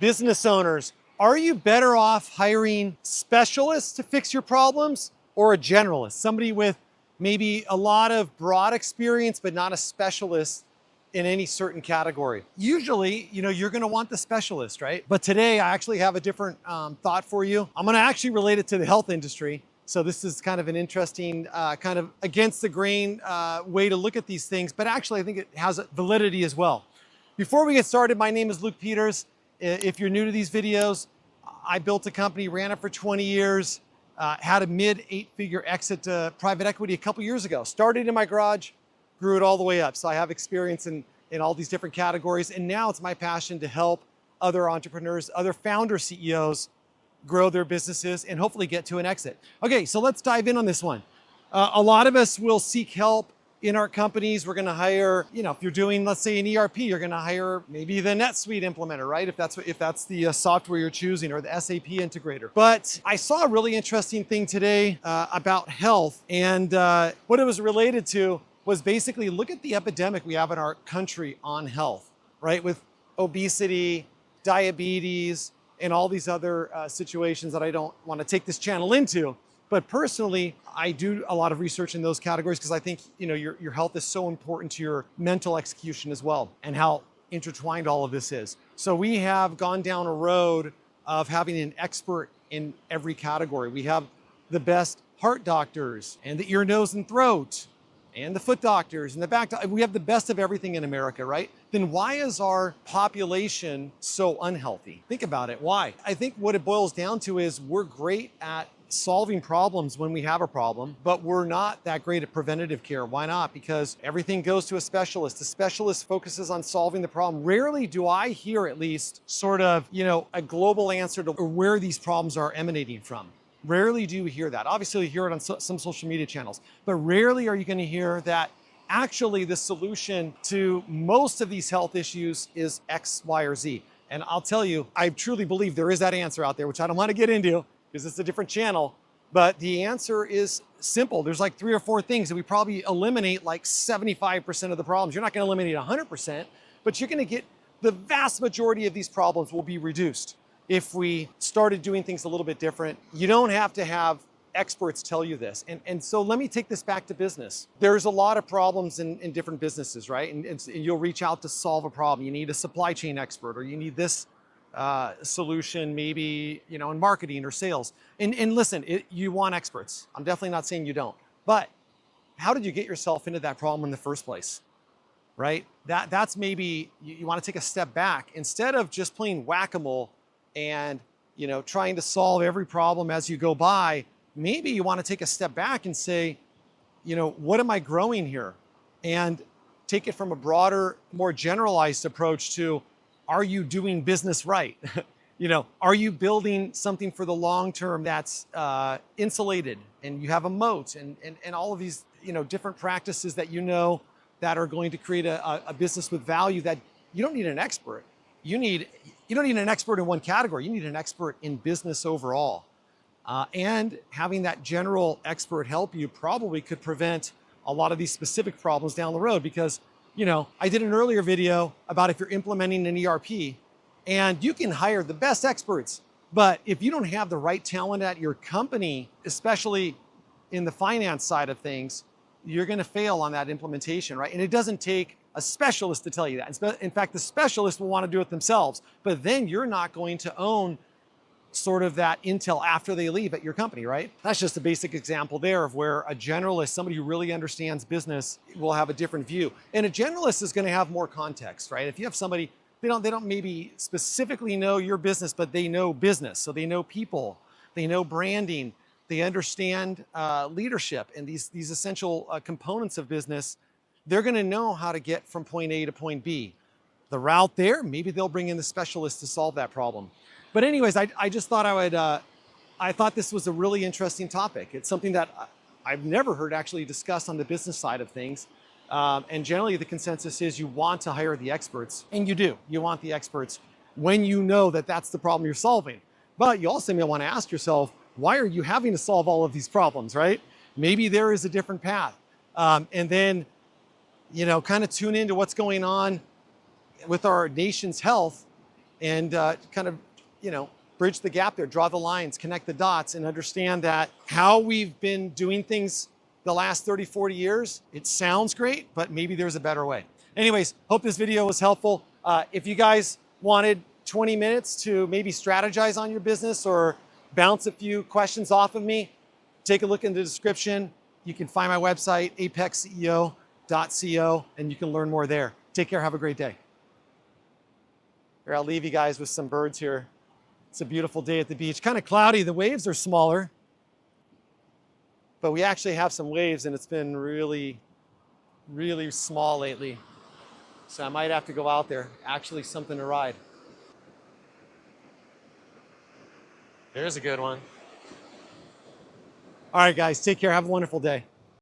Business owners, are you better off hiring specialists to fix your problems or a generalist? Somebody with maybe a lot of broad experience, but not a specialist in any certain category. Usually, you're gonna want the specialist, right? But today I actually have a different thought for you. I'm gonna actually relate it to the health industry. So this is kind of an interesting, kind of against the grain way to look at these things, but actually I think it has validity as well. Before we get started, my name is Luke Peters. If you're new to these videos, I built a company, ran it for 20 years, had a mid 8-figure exit to private equity a couple years ago. Started in my garage, grew it all the way up. So I have experience in all these different categories. And now it's my passion to help other entrepreneurs, other founder CEOs grow their businesses and hopefully get to an exit. Okay, so let's dive in on this one. A lot of us will seek help in our companies. We're gonna hire, if you're doing, let's say, an ERP, you're gonna hire maybe the NetSuite implementer, right? If that's the software you're choosing, or the SAP integrator. But I saw a really interesting thing today about health, and what it was related to was basically look at the epidemic we have in our country on health, right? With obesity, diabetes, and all these other situations that I don't want to take this channel into. But personally, I do a lot of research in those categories because I think your health is so important to your mental execution as well, and how intertwined all of this is. So we have gone down a road of having an expert in every category. We have the best heart doctors, and the ear, nose, and throat, and the foot doctors, and the back doctors. We have the best of everything in America, right? Then why is our population so unhealthy? Think about it. Why? I think what it boils down to is we're great at solving problems when we have a problem, but we're not that great at preventative care. Why not? Because everything goes to a specialist. The specialist focuses on solving the problem. Rarely do I hear, at least, sort of, a global answer to where these problems are emanating from. Rarely do you hear that. Obviously, you hear it on some social media channels, but rarely are you going to hear that actually the solution to most of these health issues is X, Y, or Z. And I'll tell you, I truly believe there is that answer out there, which I don't want to get into because it's a different channel. But the answer is simple. There's like 3 or 4 things that we probably eliminate like 75% of the problems. You're not going to eliminate 100%, but you're going to get the vast majority of these problems will be reduced if we started doing things a little bit different. You don't have to have experts tell you this. And so let me take this back to business. There's a lot of problems in different businesses, right? And you'll reach out to solve a problem. You need a supply chain expert, or you need this solution maybe, in marketing or sales. And listen, you want experts. I'm definitely not saying you don't. But how did you get yourself into that problem in the first place? Right? That's maybe you want to take a step back. Instead of just playing whack-a-mole and trying to solve every problem as you go by, maybe you want to take a step back and say, what am I growing here? And take it from a broader, more generalized approach to, are you doing business right? Are you building something for the long term that's insulated, and you have a moat, and all of these different practices that that are going to create a business with value, that you don't need an expert. You don't need an expert in one category. You need an expert in business overall. And having that general expert help you probably could prevent a lot of these specific problems down the road. Because, I did an earlier video about if you're implementing an ERP, and you can hire the best experts, but if you don't have the right talent at your company, especially in the finance side of things, you're going to fail on that implementation, right? And it doesn't take a specialist to tell you that. In fact, the specialist will want to do it themselves, but then you're not going to own sort of that intel after they leave at your company, right? That's just a basic example there of where a generalist, somebody who really understands business, will have a different view. And a generalist is going to have more context, right? If you have somebody, they don't maybe specifically know your business, but they know business. So they know people, they know branding, they understand leadership and these essential components of business. They're going to know how to get from point A to point B. The route there, maybe they'll bring in the specialist to solve that problem. But anyways, I just thought I thought this was a really interesting topic. It's something that I've never heard actually discussed on the business side of things. And generally the consensus is you want to hire the experts, and you do. You want the experts when you know that that's the problem you're solving. But you also may want to ask yourself, why are you having to solve all of these problems, right? Maybe there is a different path. And then, kind of tune into what's going on with our nation's health and kind of, you know, bridge the gap there, draw the lines, connect the dots, and understand that how we've been doing things the last 30, 40 years, it sounds great, but maybe there's a better way. Anyways, hope this video was helpful. If you guys wanted 20 minutes to maybe strategize on your business or bounce a few questions off of me, take a look in the description. You can find my website, apexceo.co, and you can learn more there. Take care, have a great day. Here, I'll leave you guys with some birds here. It's a beautiful day at the beach. Kind of cloudy, the waves are smaller, but we actually have some waves and it's been really, really small lately. So I might have to go out there, actually something to ride. There's a good one. All right, guys, take care. Have a wonderful day.